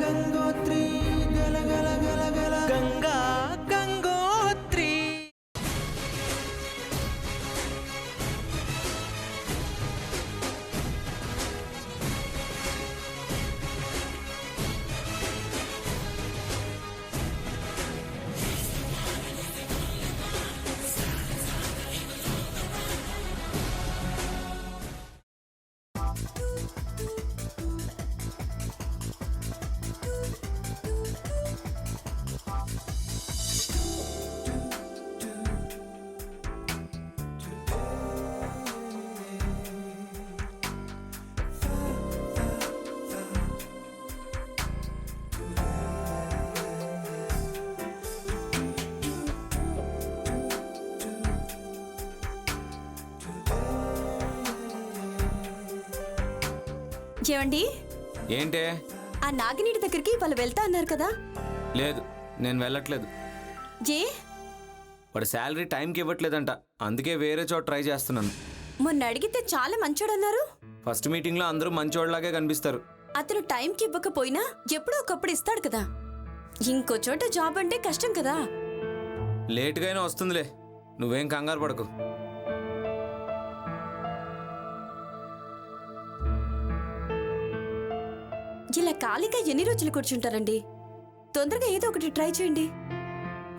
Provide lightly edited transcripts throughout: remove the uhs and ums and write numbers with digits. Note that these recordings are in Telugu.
గంగోత్రి గల గల గల గల గంగా గంగోత్రి. ఏమండి? ఏంటే? ఆ నాగినీడి దగ్గరికి వాళ్ళు వెళ్తా అన్నారు కదా? లేదు, నేను వెళ్ళట్లేదు. జే వాడు శాలరీ టైంకి ఇవ్వట్లేదంట, అందుకే వేరే చోట ట్రై చేస్తున్నాను. మొన్న అడిగితే చాలా మంచోడన్నారు. ఫస్ట్ మీటింగ్లో అందరూ మంచోళ్ళలాగే కనిపిస్తారు. అతను టైంకి ఇవ్వకపోయినా ఎప్పుడో ఒకప్పుడు ఇస్తాడు కదా. ఇంకో చోట జాబ్ అంటే కష్టం కదా. లేట్గా అయినా వస్తుందిలే, నువ్వేం కంగారు పడకు. ఇలా ఖాళీగా ఎన్ని రోజులు కూర్చుంటారండి? తొందరగా ఏదో ఒకటి ట్రై చేయండి.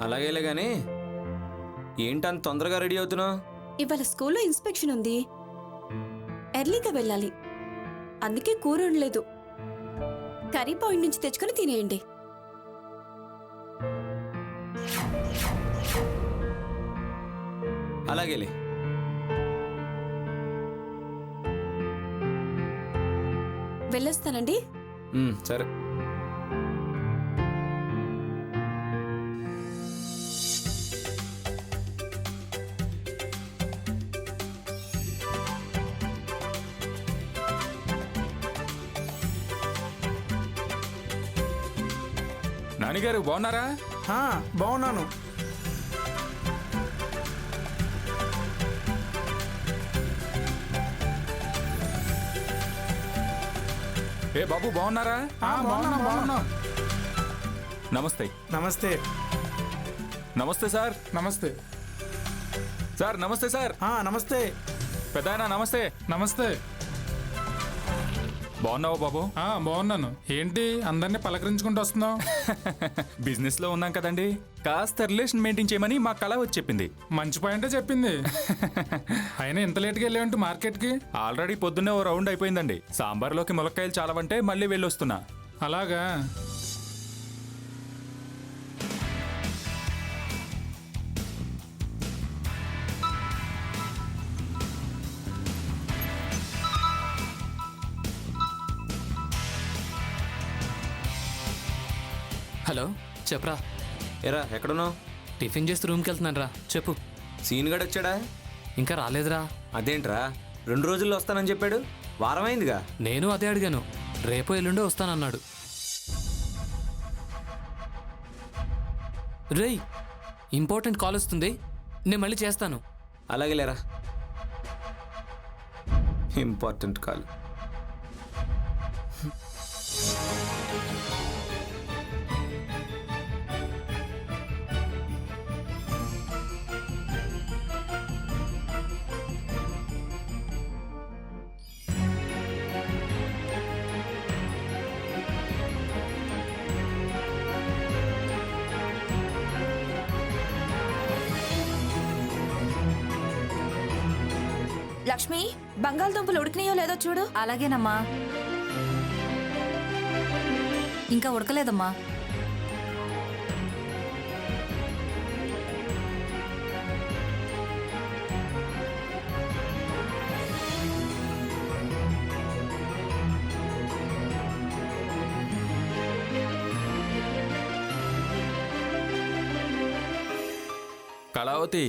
అలాగేలే గానీ ఏంటంత తొందరగా రెడీ అవుతున్నావు? ఇవాళ స్కూల్లో ఇన్స్పెక్షన్ ఉంది, ఎర్లీగా వెళ్ళాలి. అందుకే కూర ఉండలేదు. కర్రీ పాయింట్ నుంచి తెచ్చుకొని తినేయండి. అలాగేలే. వెళ్ళొస్తానండి. సరే. నానిగారు బాగున్నారా? బాగున్నాను. ఏ బాబు బాగున్నారా? బాగున్నాం. నమస్తే. నమస్తే. నమస్తే సార్. నమస్తే సార్. నమస్తే సార్. నమస్తే పెద్దాయన. నమస్తే. నమస్తే. బాగున్నావా బాబు? బాగున్నాను. ఏంటి అందరినీ పలకరించుకుంటూ వస్తున్నావు? బిజినెస్ లో ఉన్నాం కదండి, కాస్త రిలేషన్ మెయింటైన్ చేయమని మా కళ వచ్చి చెప్పింది. మంచి పాయింటే చెప్పింది. అయినా ఇంత లేట్గా వెళ్ళేవంటి మార్కెట్కి? ఆల్రెడీ పొద్దున్నే ఓ రౌండ్ అయిపోయిందండి. సాంబార్లోకి ములక్కాయలు చాలవంటే మళ్ళీ వెళ్ళొస్తున్నా. అలాగా? హలో, చెప్పరా. ఎరా ఎక్కడున్నావు? టిఫిన్ చేస్తూ రూమ్కి వెళ్తున్నాను రా. చెప్పు. సీన్ గడు వచ్చాడా? ఇంకా రాలేదురా. అదేంట్రా 2 రోజుల్లో వస్తానని చెప్పాడు, వారమైందిగా. నేను అదే అడిగాను, రేపు ఎల్లుండో వస్తానన్నాడు. రేయ్, ఇంపార్టెంట్ కాల్ వస్తుంది, నేను మళ్ళీ చేస్తాను. అలాగే లేరా. Important call. లక్ష్మి, బంగాళదుంపలు ఉడికినాయో లేదో చూడు. అలాగేనమ్మా. ఇంకా ఉడకలేదమ్మా. కళావతి,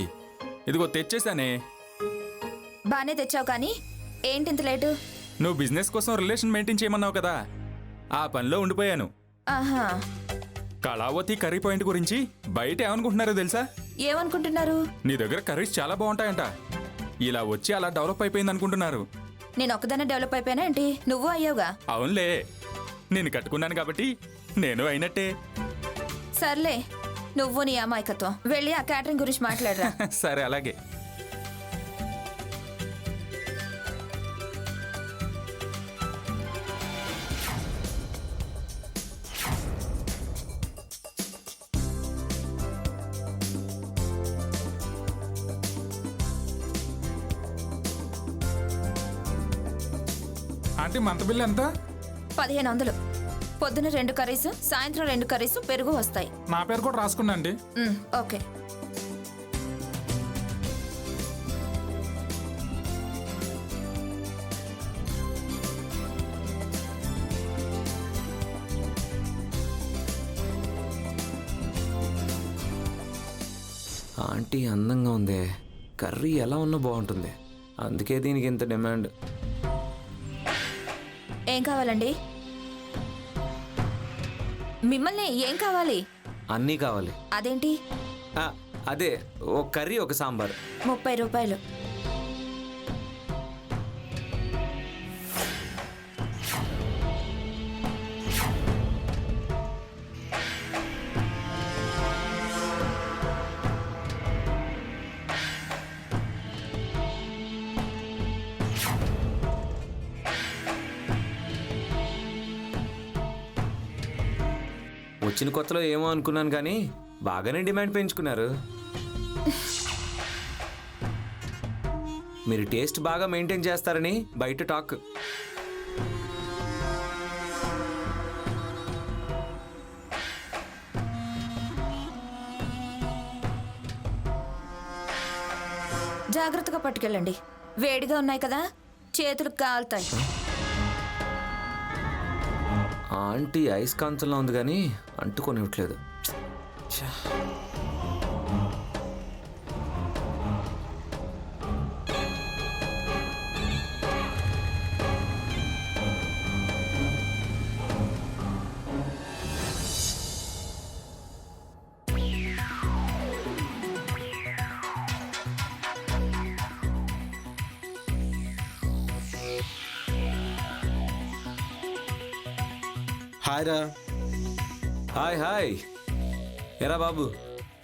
ఇదిగో తెచ్చేసానే. బానే తెచ్చావు కానీ ఏంటింత లేటు? నువ్వు బిజినెస్ కోసం రిలేషన్ మెయింటైన్ చేయమన్నావు కదా, ఆ పనిలో ఉండిపోయాను. ఆహా. కళావతి కర్రీ పాయింట్ గురించి బయట ఏమనుకుంటున్నారో తెలుసా? ఏమనుకుంటున్నారు? నీ దగ్గర కర్రీస్ చాలా బాగుంటాయంట. ఇలా వచ్చి అలా డెవలప్ అయిపోయింది అనుకుంటున్నారు. నేను ఒక్కదాన్నే డెవలప్ అయిపోయానా ఏంటి? నువ్వు అయ్యావుగా. అవునులే, నేను కట్టుకున్నాను కాబట్టి నేను అయినట్టే. సర్లే, నువ్వు నీ అమాయకత్వం. వెళ్ళి ఆ క్యాటరింగ్ గురించి మాట్లాడరా. సరే అలాగే. ఆంటీ మంత బిల్లు ఎంత? 1500. పొద్దున 2 కర్రీస్, సాయంత్రం 2 కర్రీస్, పెరుగు వస్తాయి. నా పేరు కూడా రాసుకున్నా అండి. ఓకే. ఆంటీ అందంగా ఉంది, కర్రీ ఎలా ఉన్నా బాగుంటుంది, అందుకే దీనికి ఇంత డిమాండ్. ఏం కావాలండి? మిమ్మల్ని ఏం కావాలి? అన్నీ కావాలి. అదేంటి? ఆ, అదే ఒక కర్రీ ఒక సాంబార్. 30 రూపాయలు. వచ్చిన కొత్తలో ఏమో అనుకున్నాను కానీ బాగానే డిమాండ్ పెంచుకున్నారు. మీరు టేస్ట్ బాగా మెయింటైన్ చేస్తారని బయట టాక్. జాగ్రత్తగా పట్టుకెళ్ళండి. వేడిగా ఉన్నాయి కదా, చేతులు కాలుతాయి. ఆంటీ ఐస్ కాంతంలో ఉంది కానీ అంటుకొనివ్వట్లేదు. హాయ్ రా. Hi hi. ఎరా బాబు,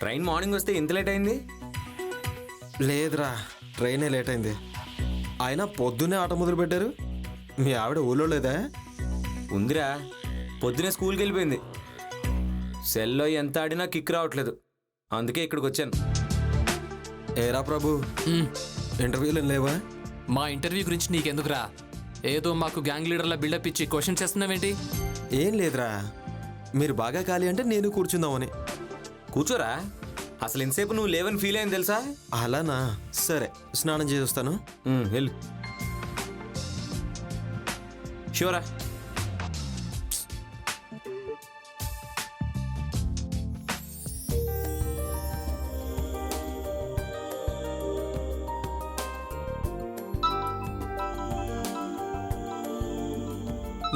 ట్రైన్ మార్నింగ్ వస్తే ఇంత లేట్ అయింది? లేదురా, ట్రైనే లేట్ అయింది. అయినా పొద్దున్నే ఆట మొదలు పెట్టారు. మీ ఆవిడ ఊళ్ళో లేదా? ఉందిరా, పొద్దునే స్కూల్కి వెళ్ళిపోయింది. సెల్లో ఎంత ఆడినా కిక్ రావట్లేదు, అందుకే ఇక్కడికి వచ్చాను. ఏరా ప్రభు, ఇంటర్వ్యూలు లేవా? మా ఇంటర్వ్యూ గురించి నీకెందుకురా? ఏదో మాకు గ్యాంగ్ లీడర్ల బిల్డప్ ఇచ్చి క్వశ్చన్ చేస్తున్నావేంటి? ఏం లేదురా, మీరు బాగా ఖాళీ అంటే నేను కూర్చుందామని. కూర్చోరా, అసలు ఇంతసేపు నువ్వు లేవని ఫీల్ అయింది తెలుసా? అలానా? సరే, స్నానం చేసి వస్తాను. వెళ్ళు. షూరా.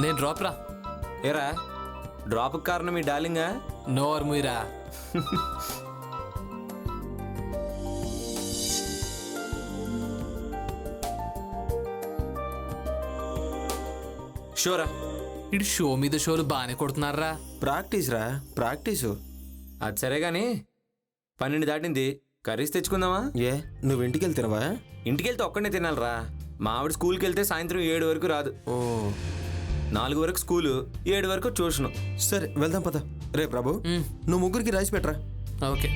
నేను డ్రాప్ రా. ఏరా, డ్రాప్ కారణం మీ డార్లింగా? నోర్ ముయిరా. షూరా. ఇటు షో మీద షోలు బాగానే కొడుతున్నారా? ప్రాక్టీస్ రా, ప్రాక్టీసు. అది సరే కానీ 12 దాటింది, కర్రీస్ తెచ్చుకుందామా? ఏ, నువ్వు ఇంటికి వెళ్తున్నావా? ఇంటికి వెళ్తే ఒక్కడనే తినాలిరా. మా ఆవిడ స్కూల్కి వెళ్తే సాయంత్రం 7 వరకు రాదు. ఓ, 4 వరకు స్కూలు, 7 వరకు ట్యూషను. సరే వెళ్దాం పద. రే ప్రభు, నువ్వు ముగ్గురికి రైస్ పెట్టరా. ఓకే.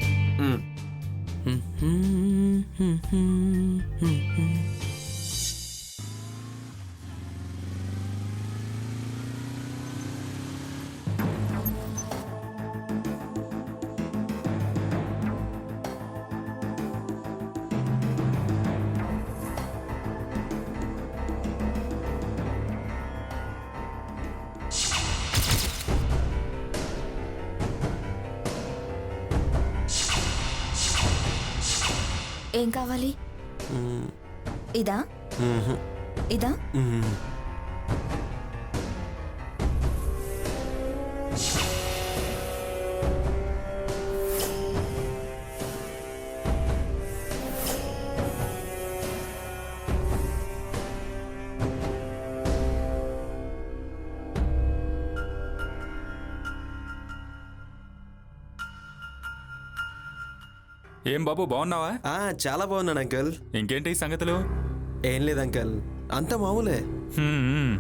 ఏం కావాలి? ఇదా? ఇదా? ఏం బాబు బాగున్నావా? చాలా బాగున్నాను అంకల్. ఇంకేంటి ఈ సంగతులు? ఏం లేదు అంకల్, అంత మామూలే. హ్మ్.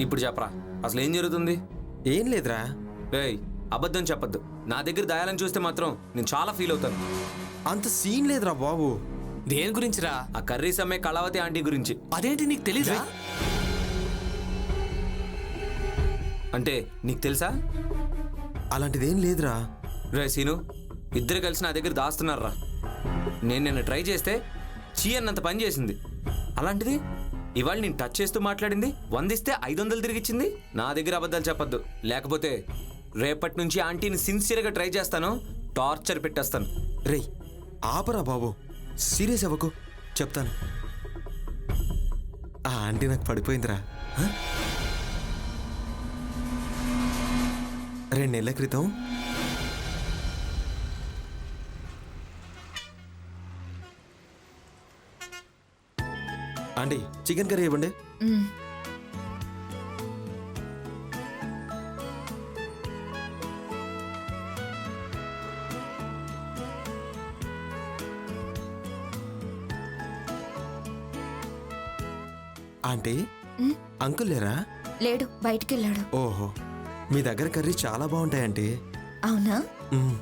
ఇప్పుడు చెప్పరా, అసలు ఏం జరుగుతుంది? ఏం లేదురా. రేయ్, అబద్ధం చెప్పొద్దు. నా దగ్గర దాయాలని చూస్తే మాత్రం నేను చాలా ఫీల్ అవుతాను. అంత సీన్ లేదురా బాబు. దేని గురించిరా? ఆ కర్రీస్ అమ్మే కళావతి ఆంటీ గురించి. అదేంటి నీకు తెలీదా? అంటే నీకు తెలుసా? అలాంటిదేం లేదురా. రే సీను, ఇద్దరు కలిసి నా దగ్గర దాస్తున్నారా. నేను నిన్న ట్రై చేస్తే చీ అన్నంత పని చేసింది. అలాంటిది ఇవాళ నేను టచ్ చేస్తూ మాట్లాడింది, 100 ఇస్తే 500 తిరిగిచ్చింది. నా దగ్గర అబద్ధాలు చెప్పొద్దు, లేకపోతే రేపటి నుంచి ఆంటీని సిన్సియర్గా ట్రై చేస్తాను, టార్చర్ పెట్టేస్తాను. రేయ్ ఆపరా బాబు, సీరియస్ అవ్వకు, చెప్తాను. ఆ ఆంటీ నాకు పడిపోయిందిరా. 2 నెలల క్రితం ఆంటీ చికెన్ కర్రీ ఇవ్వండి. ఆంటీ అంకుల్ లేరా? లేడు, బయటికి వెళ్ళాడు. ఓహో, మీ దగ్గర కర్రీ చాలా బాగుంటాయంటీ. అవునా? మ్మ్.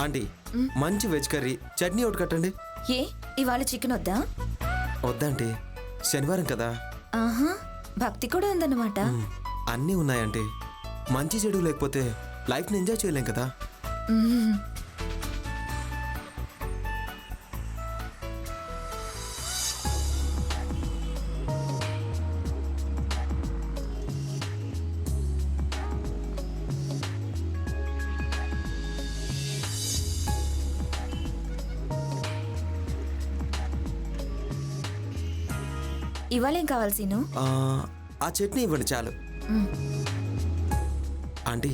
ఆంటీ మంచి వెజ్ కర్రీ, చట్నీ ఒకటి కట్టండి. ఏ ఇవాళ చికెన్ వద్దా? వద్దంటీ, శనివారం కదా. ఆహా, భక్తి కూడా ఉందన్నమాట. అన్నీ ఉన్నాయంటీ. మంచి చెడు లేకపోతే లైఫ్ని ఎంజాయ్ చేయలేం కదా. మ్మ్. ఇవాళ ఏం కావాలి సీను? ఆ చట్నీ ఇవ్వండి చాలు. ఆంటీ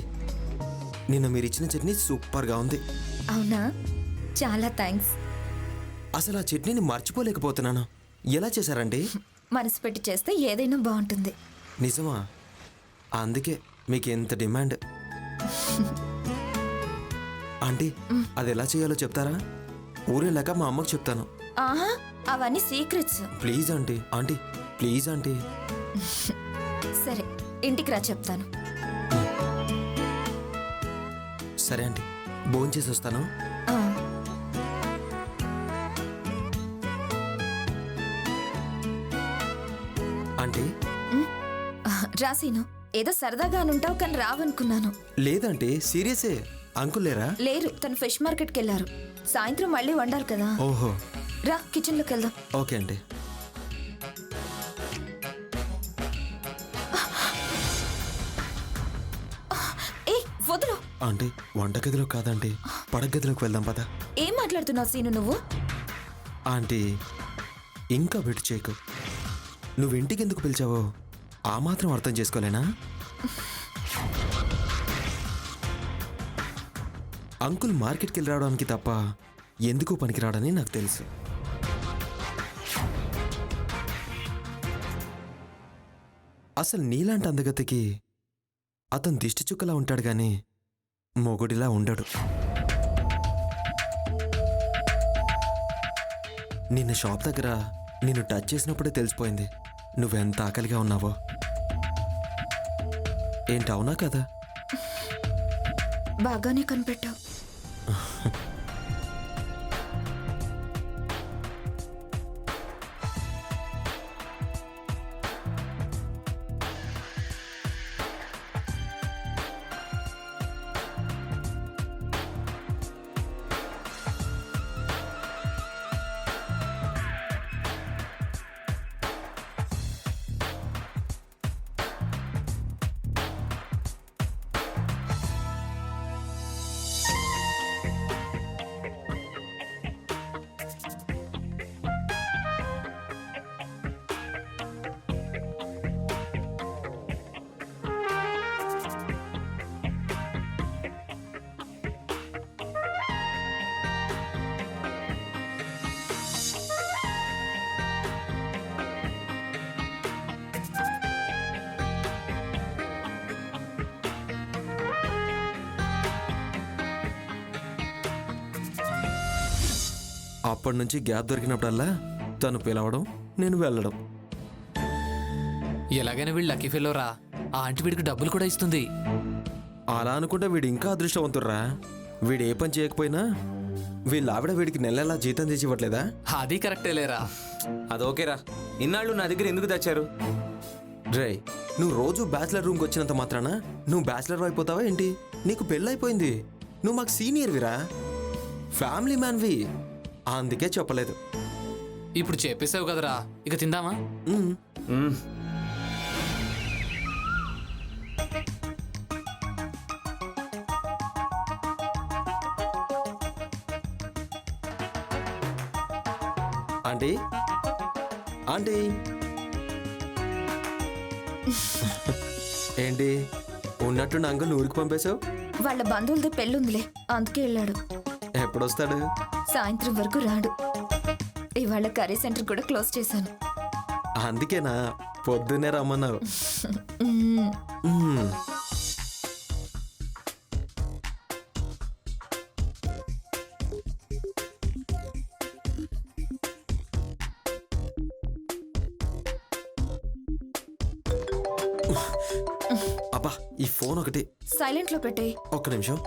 నిన్న మీరు ఇచ్చిన చట్నీ సూపర్గా ఉంది. అవునా, చాలా థ్యాంక్స్. అసలు ఆ చట్నీని మర్చిపోలేకపోతున్నాను. ఎలా చేశారండి? మనసు పెట్టి చేస్తే ఏదైనా బాగుంటుంది. నిజమా? అందుకే మీకు ఎంత డిమాండ్. ఆంటీ అది ఎలా చేయాలో చెప్తారా? ఊరెళ్ళాక మా అమ్మకు చెప్తాను. ఆహా, అవన్నీ secrets. Please aunty, aunty please aunty. సరే, ఇంటికి రా చెప్తాను. సరే ఆంటీ, భోంచేసి వస్తాను. ఆ, ఆంటీ రా సీను. ఏదో సరదాగా అనుంటావు కానీ రావనుకున్నాను. లేదంటే సీరియసే. అంకుల్ లేరా? లేరు, తను ఫిష్ మార్కెట్కి వెళ్ళారు. సాయంత్రం మళ్ళీ వండాలి కదా. ఓహో, రా కిచెన్లోకి వెళ్దాం. ఓకే అండి. ఏ వదులు. ఆంటీ వంటగదిలో కాదంటీ, పడగదిలోకి వెళ్దాం పద. ఏం మాట్లాడుతున్నావు సీను నువ్వు? ఆంటీ ఇంకా వెయిట్ చేయకు. నువ్వు ఇంటికి ఎందుకు పిలిచావో ఆ మాత్రం అర్థం చేసుకోలేనా? అంకుల్ మార్కెట్కి వెళ్ళి రావడానికి తప్ప ఎందుకు పనికిరాడని నాకు తెలుసు. అసలు నీలాంటి అందగతికి అతను దిష్టి చుక్కలా ఉంటాడు గాని మొగుడిలా ఉండడు. నిన్న షాప్ దగ్గర నిన్ను టచ్ చేసినప్పుడే తెలిసిపోయింది నువ్వెంత ఆకలిగా ఉన్నావో. ఏంటి అవునా కదా? బాగానే కనిపెట్టావు. అప్పటి నుంచి గ్యాప్ దొరికినప్పుడల్లా తను పిలవడం నేను వెళ్ళడం. ఎలాగైనా వీళ్ళు లక్కీ ఫెలోరా. ఆ ఆంటీ వీడికి డబ్బులు కూడా ఇస్తుంది. అలా అనుకుంటే వీడు ఇంకా అదృష్టవంతుర్రా. వీడు ఏ పని చేయకపోయినా వీళ్ళ ఆవిడ వీడికి నెలలా జీతం తెచ్చి ఇవ్వట్లేదా? అది కరెక్టే లేరా. అది ఓకేరా. ఇన్నాళ్ళు నా దగ్గర ఎందుకు తెచ్చారు? రే, నువ్వు రోజు బ్యాచిలర్ రూమ్కి వచ్చినంత మాత్రాన నువ్వు బ్యాచిలర్ అయిపోతావా ఏంటి? నీకు పెళ్ళైపోయింది. నువ్వు మాకు సీనియర్విరా, ఫ్యామిలీ మ్యాన్వి. అందుకే చెప్పలేదు. ఇప్పుడు చెప్పేసావు కదరా, ఇక తిందామా? ఉమ్. మ్మ్. Aunty, aunty. ఏంటి ఉన్నట్టుండి అంకుల్ ఊరికి పంపేశావు? వాళ్ళ బంధువులది పెళ్ళుందిలే, అందుకే వెళ్ళాడు. ఎప్పుడొస్తాడు? సాయంత్రం వరకు రాడు. ఇవాళ కర్రీ సెంటర్ కూడా క్లోజ్ చేశాను. అందుకేనా పొద్దున్నే రమ్మన్నావు? మ్మ్. మ్మ్. అబ్బా, ఈ ఫోన్ ఒకటి సైలెంట్ లో పెట్టే. ఒక్క నిమిషం.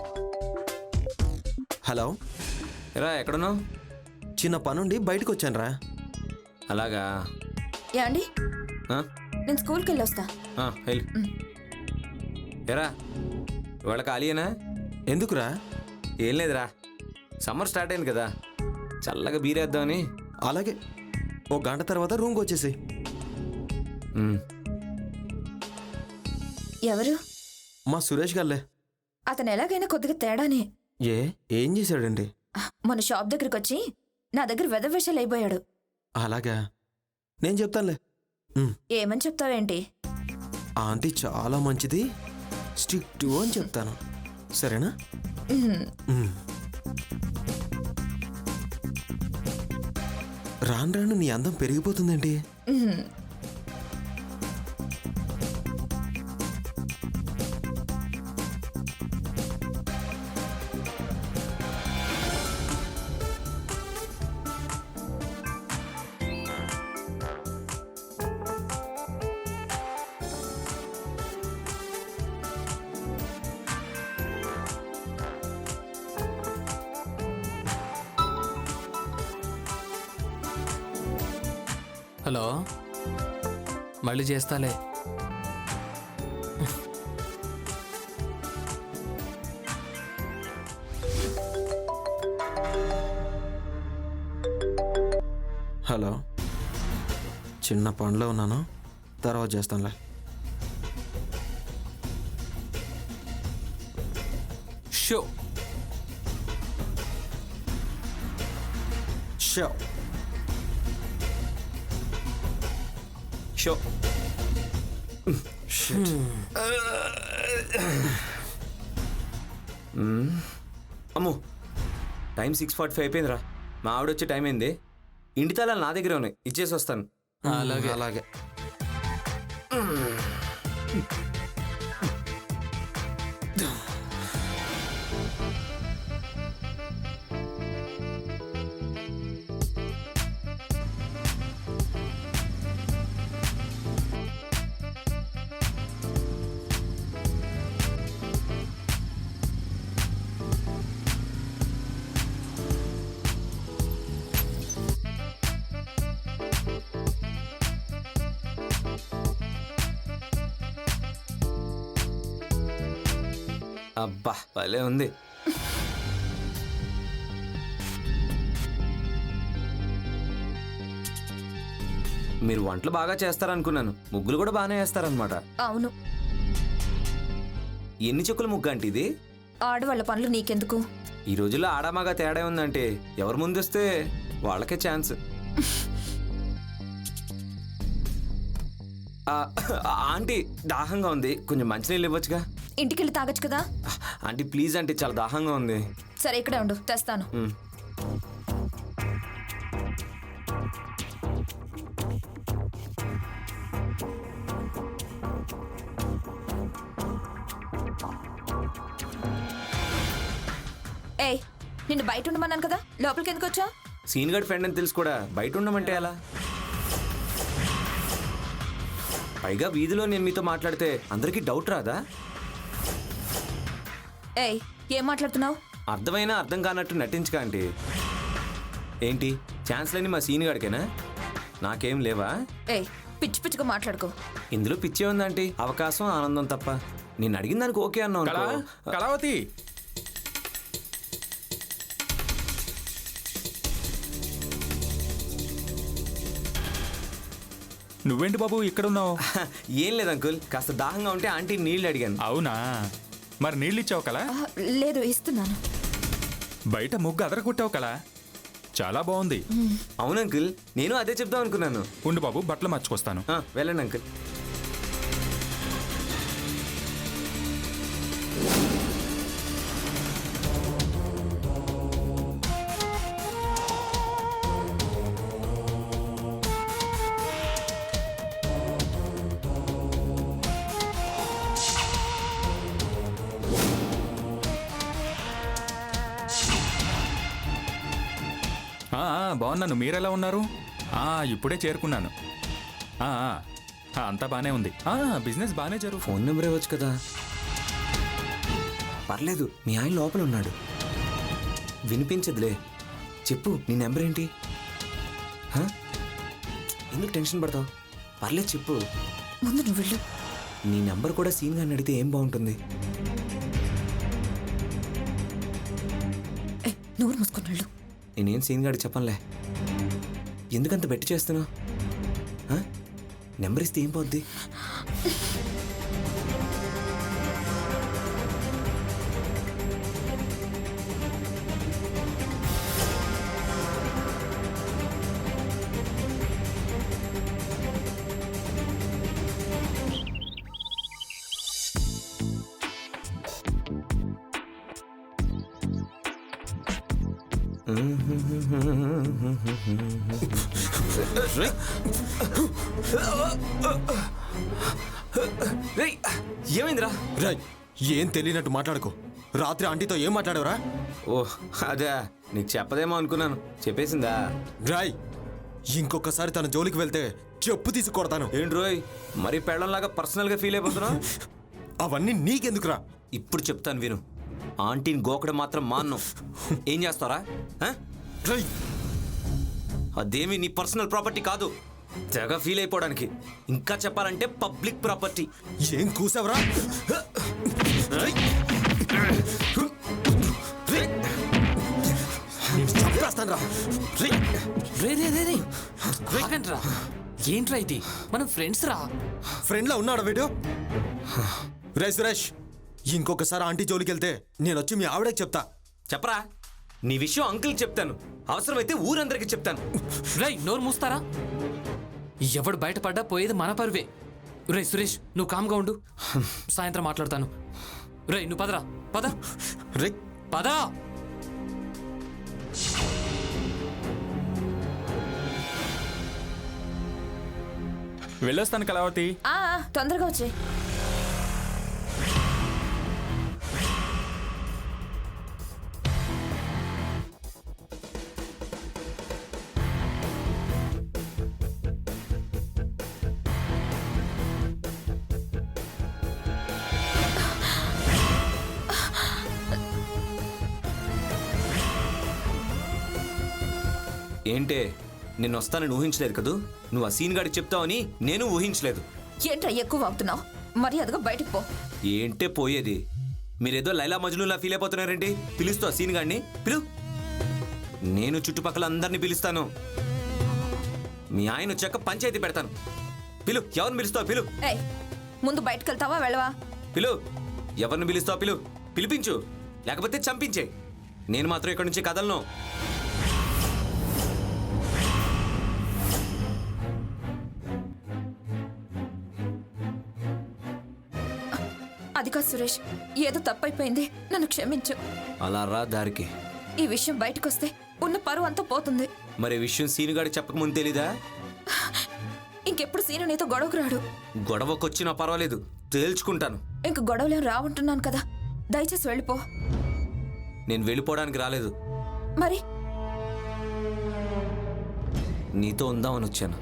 హలో, రా, ఎక్కడున్నావు? చిన్న పనుండి బయటకు వచ్చానురా. అలాగా? యాండి, ఆ? నేను స్కూల్కి వెళ్ళొస్తా. వెళ్ళు. ఎరా, ఇవాళ ఖాళీయేనా? ఎందుకురా? ఏం లేదురా, సమ్మర్ స్టార్ట్ అయింది కదా, చల్లగా బీరేద్దామని. అలాగే, ఓ గంట తర్వాత రూమ్కి వచ్చేసి. ఎవరు? మా సురేష్ గారులే. అతను ఎలాగైనా కొద్దిగా తేడానే. ఏం చేశాడండి? మన షాప్ దగ్గరికి వచ్చి నా దగ్గర వెదవేషాలు అయిపోయాడు. అలాగా, నేను చెప్తానులే. ఏమని చెప్తావేంటి? ఆంటీ చాలా మంచిది, స్ట్రిక్ట్ అని చెప్తాను, సరేనా? రాను రాను నీ అందం పెరిగిపోతుందేంటి? హలో, మళ్ళీ చేస్తాలే. హలో, చిన్న పనిలో ఉన్నాను, తర్వాత చేస్తానులే. Show show show. అమ్మో, టైం 6:45 అయిపోయిందిరా. మా ఆవిడ వచ్చే టైం అయింది. ఇంటి తాళాలు నా దగ్గరే ఉన్నాయి, ఇచ్చేసి వస్తాను. అలాగే. అలాగే. అబ్బా, భలే ఉంది. మీరు వంటలు బాగా చేస్తారనుకున్నాను, ముగ్గులు కూడా బాగానే వేస్తారనమాట. అవును, ఎన్ని చుక్కల ముగ్గు అంటే ఇది? ఆడవాళ్ళ పనులు నీకెందుకు? ఈ రోజుల్లో ఆడామాగా తేడా ఉందంటే ఎవరు ముందొస్తే వాళ్ళకే ఛాన్స్. ఆంటీ, దాహంగా ఉంది, కొంచెం మంచినీళ్ళు ఇవ్వచ్చుగా? ఇంటికెళ్ళి తాగొచ్చు కదా. ఆంటీ ప్లీజ్ ఆంటీ, చాలా దాహంగా ఉంది. సరే, ఇక్కడే ఉండు, తెస్తాను. ఏయ్, నిన్ను బయట ఉండమన్నాను కదా, లోపలికి ఎందుకు వచ్చా? సీన్ గడ్ ఫ్రెండ్ అని తెలుసు కూడా బయట ఉండమంటే ఎలా? పైగా వీధిలో నేను మీతో మాట్లాడితే అందరికీ డౌట్ రాదా? ఏయ్ ఏం మాట్లాడుతున్నావు? అర్థమైనా అర్థం కానట్టు నటించగా అంటే ఏంటి ఛాన్స్లన్నీ మా సీన్ గడికేనా? నాకేం లేవా? ఏయ్ పిచ్చి పిచ్చిగా మాట్లాడుకో. ఇందులో పిచ్చే ఉందంటే అవకాశం ఆనందం తప్ప. నేను అడిగిన దానికి ఓకే అన్నావు కళా అనుకో. కళావతి, నువ్వేంటి బాబు ఇక్కడ ఉన్నావు? ఏం లేదు అంకుల్, కాస్త దాహంగా ఉంటే ఆంటీ నీళ్ళు అడిగాను. అవునా, మరి నీళ్ళు ఇచ్చావు కళా? ఆ, లేదు ఇస్తున్నాను. బయట ముగ్గు అదరగొట్టావు కళా, చాలా బాగుంది. అవును అంకుల్, నేను అదే చెప్దాం అనుకున్నాను. ఉండు బాబు, బట్టలు మార్చుకొస్తాను. వెళ్ళండి అంకుల్. బాగున్నాను, మీరెలా ఉన్నారు? ఇప్పుడే చేరుకున్నాను. అంతా బాగానే ఉంది. బిజినెస్ బాగానే జరుగు. ఫోన్ నెంబర్ ఇవ్వచ్చు కదా. పర్లేదు, మీ ఆయన లోపల ఉన్నాడు, వినిపించదులే. చెప్పు, నీ నెంబర్ ఏంటి? ఎందుకు టెన్షన్ పడతావు? పర్లేదు చెప్పు. ముందు నువ్వు వెళ్ళు. నీ నెంబర్ కూడా సీన్ గాని అడిగితే ఏం బాగుంటుంది? ఏయ్ నోరు మూసుకొని వెళ్ళు. నేనేం సీన్ గాడికి చెప్పనులే. ఎందుకంత బెట్టి చేస్తున్నావు? నెంబర్ ఇస్తే ఏం పోద్ది? ఏమైందిరా? రై, ఏం తెలియనట్టు మాట్లాడుకో. రాత్రి ఆంటీతో ఏం మాట్లాడవరా? ఓహ్ అదే, నీకు చెప్పదేమో అనుకున్నాను. చెప్పేసిందా? రాయ్, ఇంకొకసారి తన జోలికి వెళ్తే చెప్పు తీసి కొడతాను. ఏంటి రోయ్, మరీ పెళ్ళంలాగా పర్సనల్గా ఫీల్ అయిపోతున్నావు? అవన్నీ నీకెందుకురా? ఇప్పుడు చెప్తాను విను. ఆంటీని గోకడం మాత్రం మాన్ను. ఏం చేస్తారా? రై, అదేమి నీ పర్సనల్ ప్రాపర్టీ కాదు, తెగ ఫీల్ అయిపోవడానికి. ఇంకా చెప్పాలంటే పబ్లిక్ ప్రాపర్టీ. ఏం కూసావరా? చంపేస్తాను రా. రా ఏంట్రా ఇది? మనం ఫ్రెండ్స్ రా. ఫ్రెండ్లా ఉన్నాడా వీడు? రే సురేష్, ఇంకొకసారి ఆంటీ జోలికి వెళ్తే నేను వచ్చి మీ ఆవిడకి చెప్తా. చెప్పరా, నీ విషయం అంకుల్కి చెప్తాను, అవసరమైతే ఊరందరికీ చెప్తాను. రై నోరు మూస్తారా? ఎవడు బయటపడ్డా పోయేది మన పరువే. రే సురేష్, నువ్వు కామ్గా ఉండు, సాయంత్రం మాట్లాడతాను. రే నువ్వు పదరా, పద రే, పదా. వెళ్ళొస్తాను కళావతి. తొందరగా వచ్చేయ్. ఏంటే, నేను వస్తానని ఊహించలేదు కదూ. నువ్వు ఆ సీన్ గాడికి చెప్తావని నేను ఊహించలేదు. ఏంట్రా ఎక్కువ అవుతున్నావు? మర్యాదగా బయటికి పో. ఏంటే పోయేది? మీరేదో లైలా మజ్నూలా ఫీల్ అయిపోతున్నారేంటి? పిలుస్తూ ఆ సీన్ గాడిని పిలు. నేను చుట్టుపక్కల అందరినీ పిలుస్తాను. మీ ఆయన వచ్చాక పంచాయతీ పెడతాను. పిలు, ఎవరిని పిలుస్తావు పిలు. ఏయ్ ముందు బయటకు వెళ్తావా వెళ్ళవా? పిలు, ఎవరిని పిలుస్తావు పిలు. పిలిపించు, లేకపోతే చంపించే. నేను మాత్రం ఇక్కడి నుంచి కదలను. అది కాదు సురేష్, ఏదో తప్పైపోయింది, నన్ను క్షమించు. అలా రా దారికి. ఈ విషయం బయటకు వస్తే ఉన్న పరువు అంతా పోతుంది. మరి విషయం సీనుగాడికి చెప్పకముందు తెలీదా? ఇంకెప్పుడు సీను నీతో గొడవకు రాడు. గొడవకొచ్చినా పర్వాలేదు, తేల్చుకుంటాను. ఇంక గొడవలేం రావంటున్నాను కదా, దయచేసి వెళ్ళిపో. నేను వెళ్ళిపోవడానికి రాలేదు. మరి నీతో ఉందామని వచ్చాను.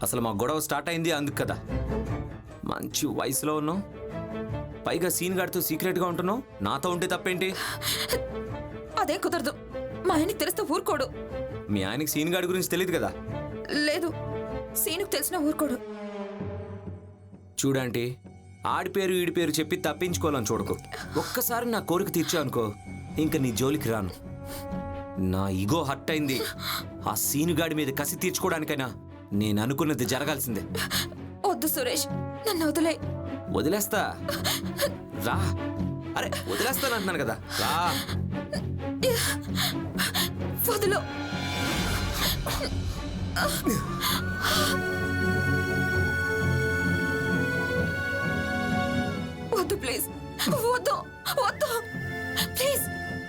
అసలు మా గొడవ స్టార్ట్ అయింది అందుకు కదా. మంచి వయసులో ఉన్నావు, పైగా సీన్ గాడితో సీక్రెట్గా ఉంటున్నావు. నాతో ఉంటే తప్పేంటి? అదే కుదరదు. మా ఆయనకి తెలిస్తే ఊరుకోడు. మీ ఆయనకి సీన్ గాడి గురించి తెలియదు కదా. లేదు, సీనుకు తెలిసిన ఊరుకోడు. చూడండి, ఆడి పేరు ఈడి పేరు చెప్పి తప్పించుకోవాలని చూడకు. ఒక్కసారి నా కోరిక తీర్చా అనుకో, ఇంకా నీ జోలికి రాను. నా ఈగో హర్ట్ అయింది. ఆ సీనుగాడి మీద కసి తీర్చుకోవడానికైనా నేను అనుకున్నది జరగాల్సిందే. వద్దు సురేష్, నన్ను వదిలే. వదిలేస్తా రా. అరే వదిలేస్తాను అంటున్నాను కదా, రా. వదులు. వద్దు ప్లీజ్, వద్దు వద్దు ప్లీజ్.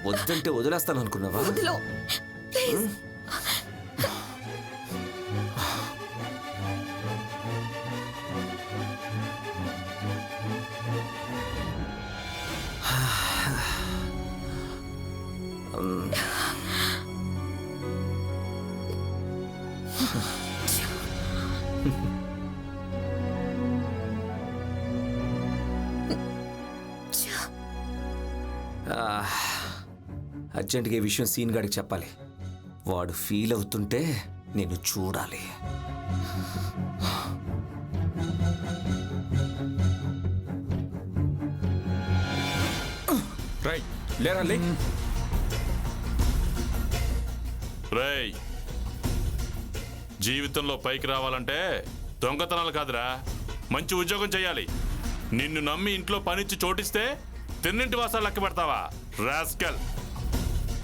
వద్దంటే వదిలేస్తాను అనుకున్నావా? వదులు ప్లీజ్. అర్జెంటుగా ఈ విషయం సీన్ గాడికి చెప్పాలి. వాడు ఫీల్ అవుతుంటే నేను చూడాలి. రై లేరా లే. రేయ్, జీవితంలో పైకి రావాలంటే దొంగతనాలు కాదురా, మంచి ఉద్యోగం చేయాలి. నిన్ను నమ్మి ఇంట్లో పనిచ్చి చోటిస్తే తిన్నింటి వాసాలు లెక్క పెడతావా రాస్కల్?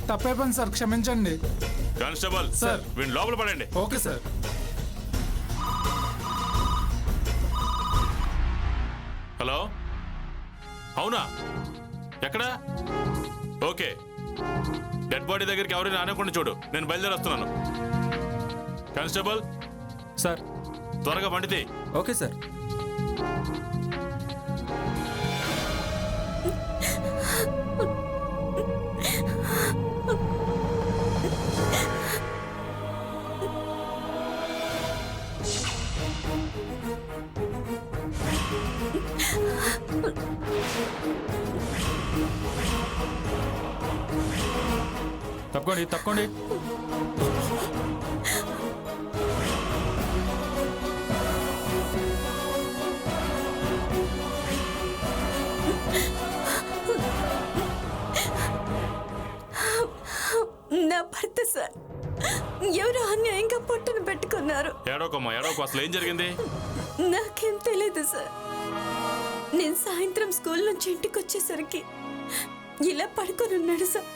తప్పైపోయింది సార్, క్షమించండి. Constable sir. వీడిని లోపల పడండి. Okay sir. హలో, అవునా? ఎక్కడ? ఓకే, డెడ్ బాడీ దగ్గరికి ఎవరైనా ఆనకుండా చూడు. నేను బయలుదేరి వస్తున్నాను. Constable sir. త్వరగా బండితే. Okay sir. తప్పకోండి తప్పకోండి. నా భర్త సార్ ఎవరు అన్యాయంగా పొట్టును పెట్టుకున్నారు. ఏడోకమ్మా ఏడోకు. అసలు ఏం జరిగింది? నాకేం తెలియదు సార్. నేను సాయంత్రం స్కూల్ నుంచి ఇంటికి వచ్చేసరికి ఇలా పడుకొని ఉన్నాడు సార్.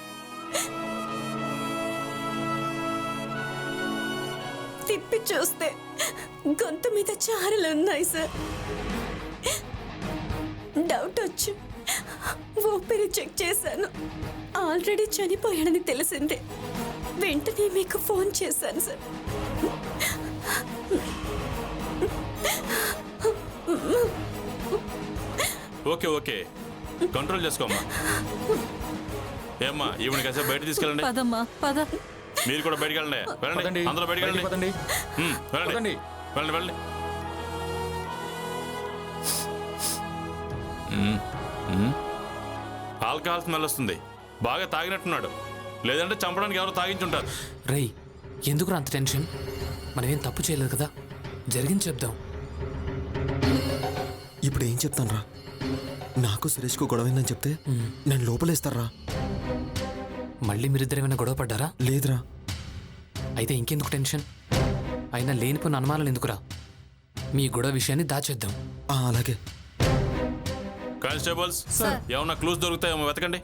తిప్పి చూస్తే గొంతు మీద చారలు ఉన్నాయి సార్. డౌట్ వచ్చి ఊపిరి చెక్ చేశాను. ఆల్రెడీ చనిపోయాడని తెలిసిందే. వెంటనే మీకు ఫోన్ చేశాను సార్. ఓకే ఓకే, కంట్రోల్ చేసుకోమ్మా. ఏమ్మా ఈవిని కాసేపు బయట తీసుకెళ్ళండి. పదమ్మా పద. మీరు కూడా బయటికి వెళ్ళండి. వెళ్ళండి, పదండి. అందరూ బయటికి వెళ్ళండి. పదండి. వెళ్ళండి పదండి. వెళ్ళండి వెళ్ళండి. ఆల్కహాల్ స్మెల్ వస్తుంది. బాగా తాగినట్టున్నాడు. లేదంటే చంపడానికి ఎవరో తాగించుంటారు. రేయ్, ఎందుకురా అంత టెన్షన్? మనమేం తప్పు చేయలేదు కదా, జరిగింది చెప్దాం. ఇప్పుడు ఏం చెప్తాను రా? నాకు సురేష్కు గొడవైందని చెప్తే నేను లోపలేస్తారా? మళ్ళీ మీరిద్దరేమైనా గొడవ పడ్డారా? లేదురా. అయితే ఇంకెందుకు టెన్షన్? అయినా లేనిపోయిన అనుమానాలు ఎందుకురా? మీ గొడవ విషయాన్ని దాచేద్దాం. అలాగే. కానిస్టేబుల్స్ ఏమన్నా క్లూస్ దొరుకుతాయేమో వెతకండి.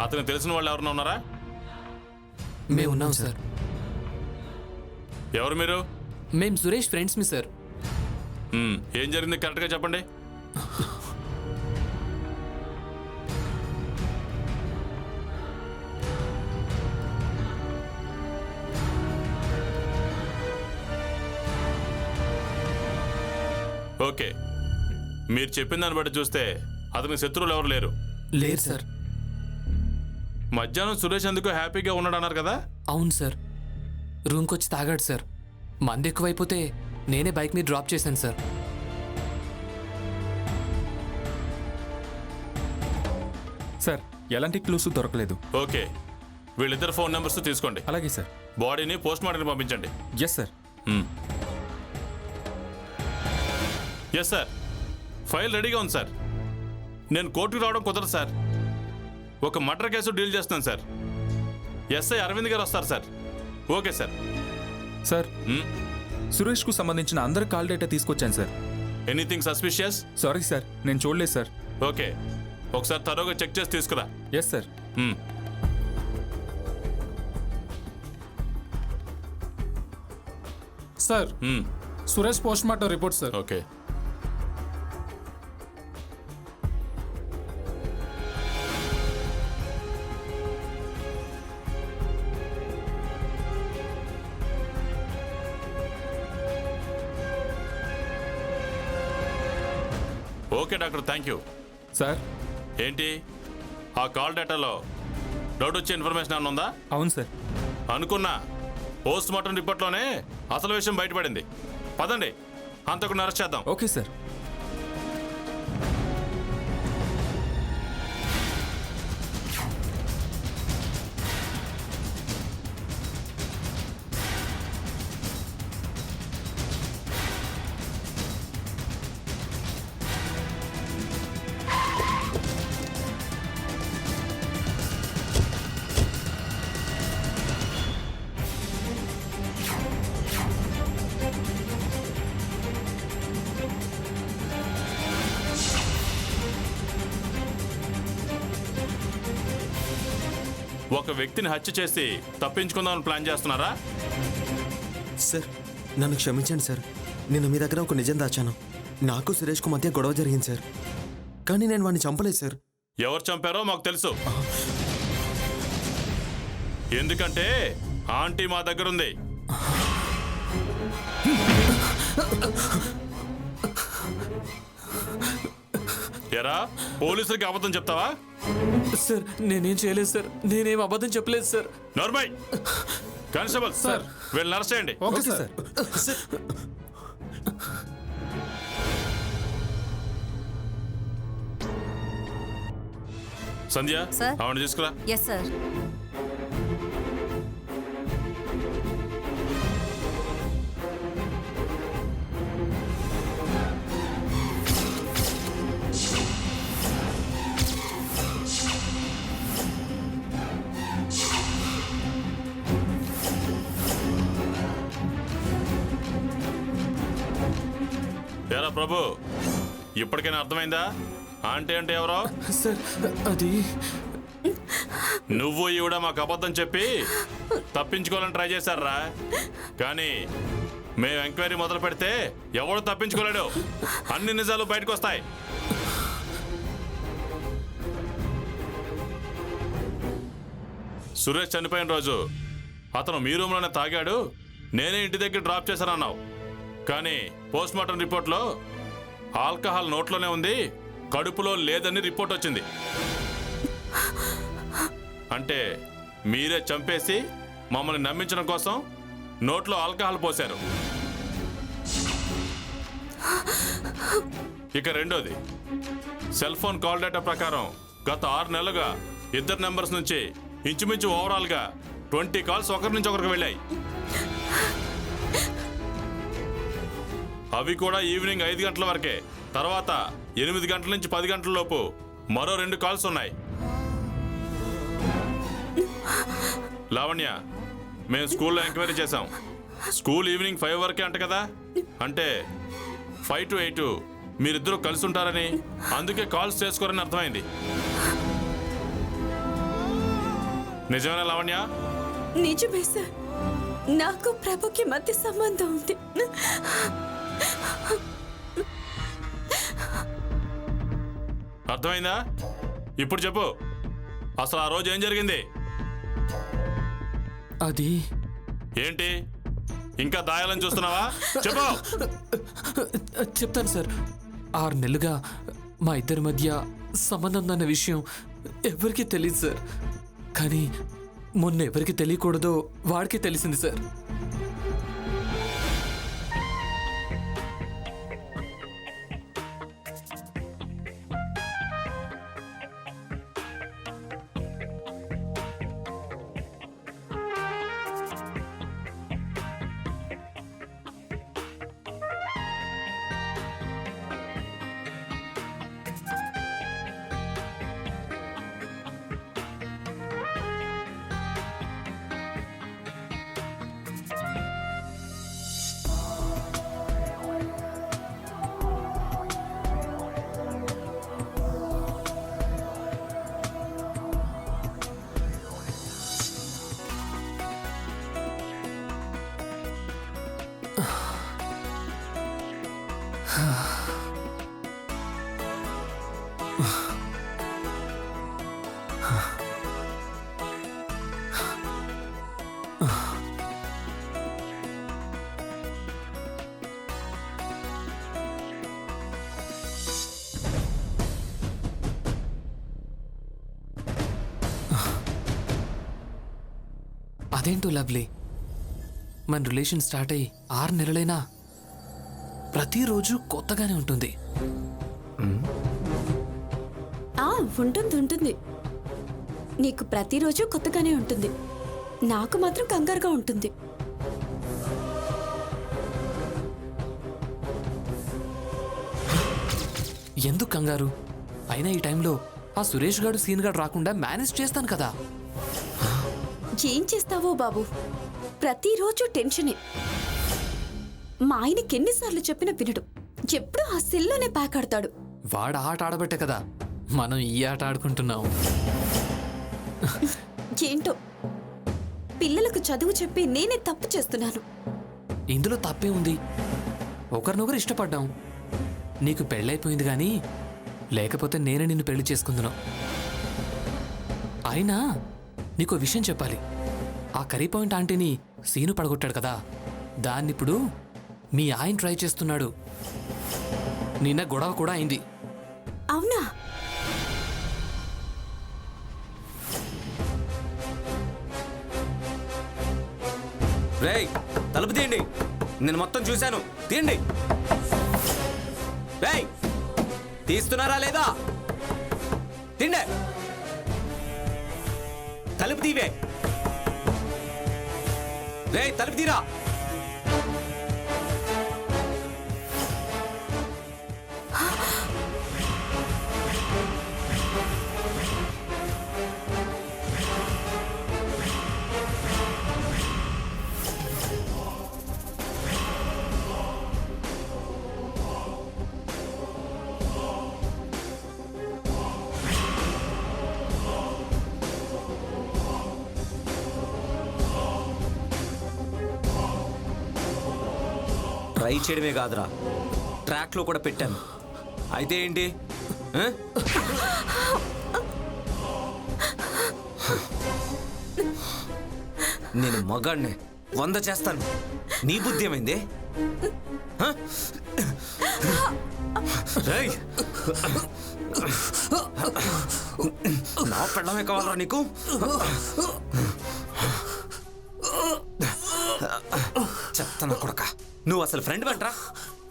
అతనికి తెలిసిన వాళ్ళు ఎవరన్నా ఉన్నారా? మేము ఉన్నాం సార్. ఎవరు మీరు? మేము సురేష్ ఫ్రెండ్స్ మీ సార్. ఏం జరిగింది కరెక్ట్గా చెప్పండి. ఓకే, మీరు చెప్పిన దాన్ని బట్టి చూస్తే అతనికి శత్రువులు ఎవరు లేరు. లేదు సార్. మధ్యాహ్నం సురేష్ ఎందుకో హ్యాపీగా ఉన్నాడు అన్నారు కదా? అవును సార్, రూమ్కి వచ్చి తాగాడు సార్. మందు ఎక్కువైపోతే నేనే బైక్ మీద డ్రాప్ చేశాను సార్. సార్ ఎలాంటి క్లూస్ దొరకలేదు. ఓకే, వీళ్ళిద్దరు ఫోన్ నెంబర్స్ తీసుకోండి. అలాగే సార్. బాడీని పోస్ట్ మార్టంకి పంపించండి. Yes sir. Yes sir, file రెడీగా ఉంది సార్. నేను కోర్టుకు రావడం కుదరదు సార్. ఒక మర్డర్ కేసు డీల్ చేస్తున్నాను సార్. ఎస్ఐ అరవింద్ గారు వస్తారు సార్. Okay sir. సార్ సురేష్కు సంబంధించిన అందరి కాల్ డేటా తీసుకొచ్చాను sir. Anything suspicious? Sorry sir, నేను చూడలేదు సార్. ఓకే, ఒకసారి తరోగా చెక్ చేసి తీసుకురా. Yes sir. Sir Suresh post mortem report sir. Okay. Okay doctor, thank you. Sir ఏంటి ఆ కాల్ డేటాలో డౌట్ వచ్చే ఇన్ఫర్మేషన్ ఏమైనా ఉందా? అవును సార్. అనుకున్నా. పోస్ట్ మార్టం రిపోర్ట్లోనే అసలు విషయం బయటపడింది. పదండి, అంతకు అరెస్ట్ చేద్దాం. Okay sir. ఒక వ్యక్తిని హత్య చేసి తప్పించుకుందామని ప్లాన్ చేస్తున్నారా? సార్ నన్ను క్షమించండి సార్. నేను మీ దగ్గర ఒక నిజం దాచాను. నాకు సురేష్కు మధ్య గొడవ జరిగింది సార్, కానీ నేను వాడిని చంపలేదు సార్. ఎవరు చంపారో మాకు తెలుసు. ఎందుకంటే ఆంటీ మా దగ్గర ఉంది. ఎరా, పోలీసులకి అబద్ధం చెప్తావా? సార్ నేనేం చేయలేదు సార్, నేనేం అబద్ధం చెప్పలేదు సార్. నోర్మై! కానిస్టేబుల్ సార్, వీళ్ళని అరెస్ట్ చేయండి. Okay sir. సంధ్య, సార్. ఆవిడ తీసుకురా. Yes sir. ఎరా ప్రభు, ఇప్పటికైనా అర్థమైందా ఆంటీ అంటే ఎవరో? సార్ అది నువ్వు ఈవిడ మాకు అబద్ధం చెప్పి తప్పించుకోవాలని ట్రై చేశారా? కానీ మేము ఎంక్వైరీ మొదలు పెడితే ఎవడు తప్పించుకోలేడు. అన్ని నిజాలు బయటకు వస్తాయి. సురేష్ చనిపోయిన రోజు అతను మీ రూమ్లోనే తాగాడు, నేనే ఇంటి దగ్గర డ్రాప్ చేశానన్నావు. కానీ పోస్ట్ మార్టం రిపోర్ట్లో ఆల్కహాల్ నోట్లోనే ఉంది, కడుపులో లేదని రిపోర్ట్ వచ్చింది. అంటే మీరే చంపేసి మమ్మల్ని నమ్మించడం కోసం నోట్లో ఆల్కహాల్ పోశారు. ఇక రెండోది, సెల్ ఫోన్ కాల్ డేటా ప్రకారం గత 6 నెలలుగా ఇద్దరు నెంబర్స్ నుంచి ఇంచుమించు ఓవరాల్గా 20 కాల్స్ ఒకరి నుంచి ఒకరికి వెళ్ళాయి. అవి కూడా ఈవినింగ్ 5 గంటల వరకే. తర్వాత 8 గంటల నుంచి 10 గంటల లోపు మరో 2 కాల్స్ ఉన్నాయి. లావణ్య, మేము స్కూల్లో ఎంక్వైరీ చేశాం. స్కూల్ ఈవినింగ్ 5 వరకే అంట కదా. అంటే 5 to 8 మీరిద్దరూ కలిసి ఉంటారని, అందుకే కాల్స్ చేసుకోరని అర్థమైంది. నిజమేనా లావణ్య? నిజమే సార్, నాకు ప్రభుకి మధ్య సంబంధం ఉంది. అర్థమైందా? ఇప్పుడు చెప్పు, అసలు ఆ రోజు ఏం జరిగింది? అది ఏంటి ఇంకా దాయాలని చూస్తున్నావా? చెప్పు. చెప్తాను సార్. 6 నెలలుగా మా ఇద్దరి మధ్య సంబంధం ఉందన్న విషయం ఎవరికీ తెలియదు సార్. కానీ మొన్న ఎవరికి తెలియకూడదో వాడికి తెలిసింది సార్. అదేంటో లవ్లీ, మన రిలేషన్ స్టార్ట్ అయ్యి 6 నెలలైనా ప్రతిరోజు కొత్తగానే ఉంటుంది. ఉంటుంది. నీకు ప్రతిరోజు కొత్తగానే ఉంటుంది, నాకు మాత్రం కంగారుగా ఉంటుంది. ఎందుకు కంగారు? అయినా ఈ టైంలో ఆ సురేష్ గారు సీన్ గారు రాకుండా మేనేజ్ చేస్తాను కదా. ఏం చేస్తావో బాబు, ప్రతిరోజు టెన్షనే. మా ఆయనకి ఎన్నిసార్లు చెప్పినా వినడు, ఎప్పుడూ ఆ సెల్లోనే ప్యాక్ ఆడతాడు. వాడు ఆట ఆడబట్టే కదా మనం ఈ ఆట ఆడుకుంటున్నాం. ఏంటో పిల్లలకు చదువు చెప్పి నేనే తప్పు చేస్తున్నాను. ఇందులో తప్పే ఉంది? ఒకరినొకరు ఇష్టపడ్డాం, నీకు పెళ్ళైపోయింది కానీ లేకపోతే నేనే నిన్ను పెళ్లి చేసుకుందును. అయినా నీకో విషయం చెప్పాలి. ఆ కర్రీ పాయింట్ ఆంటీని సీను పడగొట్టాడు కదా, దాన్నిప్పుడు మీ ఆయన ట్రై చేస్తున్నాడు. నిన్న గొడవ కూడా అయింది. అవునా? రేయ్, తలుపు తీయండి, నేను మొత్తం చూశాను. తీయండి. రేయ్, తీస్తున్నారా లేదా? తిండే, తలుపు తీవే. రేయ్, తలుపు తీరా. ట్రై చేయడమే కాదురా, ట్రాక్లో కూడా పెట్టాను. అయితే ఏంటి? నేను మగాడిని 100 చేస్తాను. నీ బుద్ధి ఏమైంది? నా పెళ్ళమే కావాలరా నీకు? చెప్తాను కొడక, నువ్వు అసలు ఫ్రెండ్ అంటరా?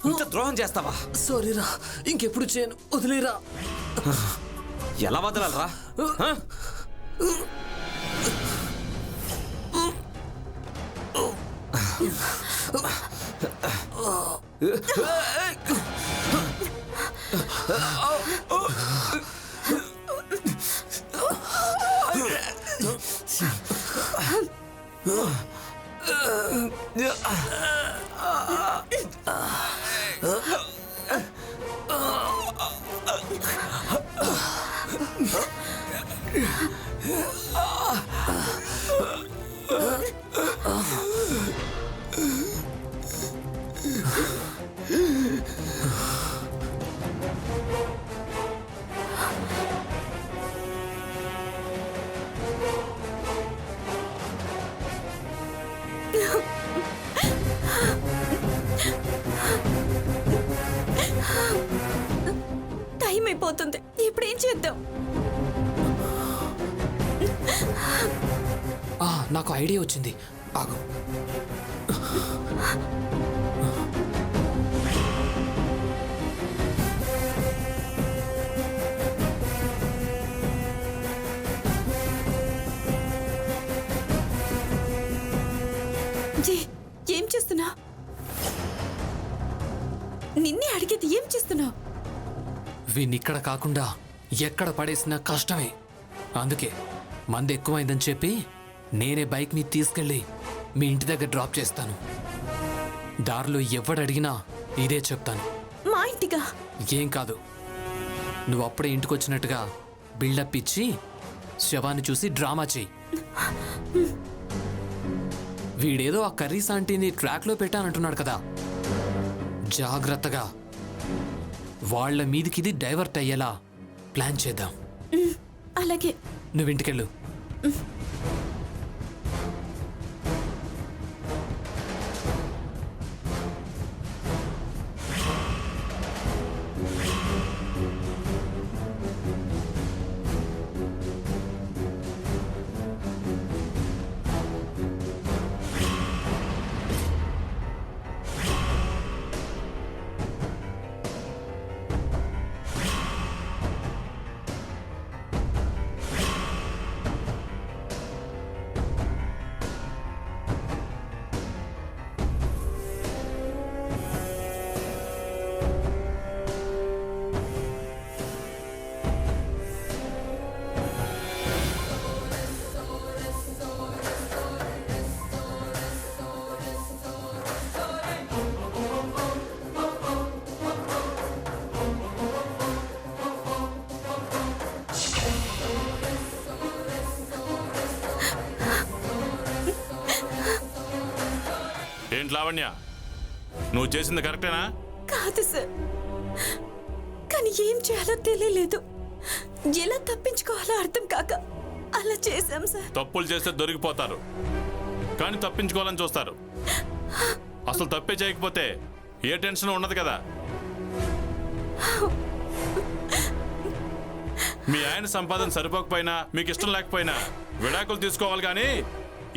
ఇంత ద్రోహం చేస్తావా? సారీరా, ఇంకెప్పుడు చేయను, వదిలేరా. ఎలా వదలరా? నాకు ఐడియా వచ్చింది. ఆగు. జీ, ఏం చేస్తున్నా? నిన్నే అడిగేది, ఏం చేస్తున్నావు? వీణ్ణిక్కడ కాకుండా ఎక్కడ పడేసినా కష్టమే. అందుకే మంది ఎక్కువైందని చెప్పి నేనే బైక్ మీద తీసుకెళ్ళి మీ ఇంటి దగ్గర డ్రాప్ చేస్తాను. దారిలో ఎవడడిగినా ఇదే చెప్తాను. మా ఇంటిగా? ఏం కాదు, నువ్వు అప్పుడే ఇంటికొచ్చినట్టుగా బిల్డప్ ఇచ్చి శవాన్ని చూసి డ్రామా చెయ్యి. వీడేదో ఆ కర్రీస్ ఆంటీని ట్రాక్లో పెట్టానంటున్నాడు కదా, జాగ్రత్తగా వాళ్ళ మీదికిది డైవర్ట్ అయ్యేలా ప్లాన్ చేద్దాం. అలాగే. నువ్వు ఇంటికెళ్ళు. ఏంటి లావణ్య, నువ్వు చేసింది కరెక్టేనా? కాదు సార్, కానీ ఏం చేయాలో తెలియలేదు. ఎలా తప్పించుకోవాలో అర్థం కాక అలా చేశాం సార్. తప్పులు చేస్తే దొరికిపోతారు, కానీ తప్పించుకోవాలని చూస్తారు. అసలు తప్పే చేయకపోతే ఏ టెన్షన్ ఉండదు కదా. మీ ఆయన సంపాదన సరిపోకపోయినా, మీకు ఇష్టం లేకపోయినా విడాకులు తీసుకోవాలి, కానీ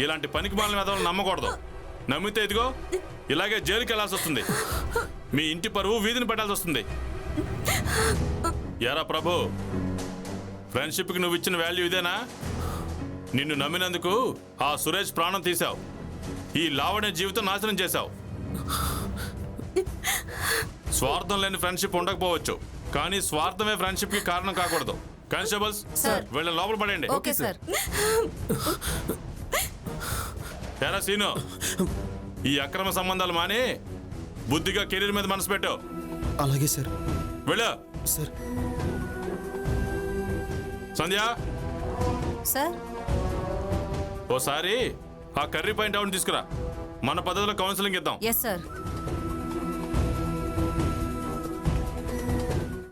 ఇలాంటి పనికి మాలిన మెదవులు నమ్మకూడదు. నమ్మితే ఇదిగో ఇలాగే జైలుకి వెళ్ళాల్సి వస్తుంది. మీ ఇంటి పరువు వీధిని పెట్టాల్సి వస్తుంది. యారా ప్రభు, ఫ్రెండ్షిప్కి నువ్వు ఇచ్చిన వాల్యూ ఇదేనా? నిన్ను నమ్మినందుకు ఆ సురేష్ ప్రాణం తీశావు, ఈ లావణ్య జీవితం నాశనం చేశావు. స్వార్థం లేని ఫ్రెండ్షిప్ ఉండకపోవచ్చు, కానీ స్వార్థమే ఫ్రెండ్షిప్ కి కారణం కాకూడదు. కానిస్టేబుల్స్, వీళ్ళ లోపల పడండి. Okay sir. ఎరా సీను, ఈ అక్రమ సంబంధాలు మాని బుద్ధిగా కెరీర్ మీద మనసు పెట్టు. అలాగే సార్. వెళ్ళు సార్. సంధ్య, సార్. ఓసారి ఆ కర్రీ పాయింట్ అవును తీసుకురా. మన పద్ధతిలో కౌన్సిలింగ్ ఇద్దాం. Yes sir.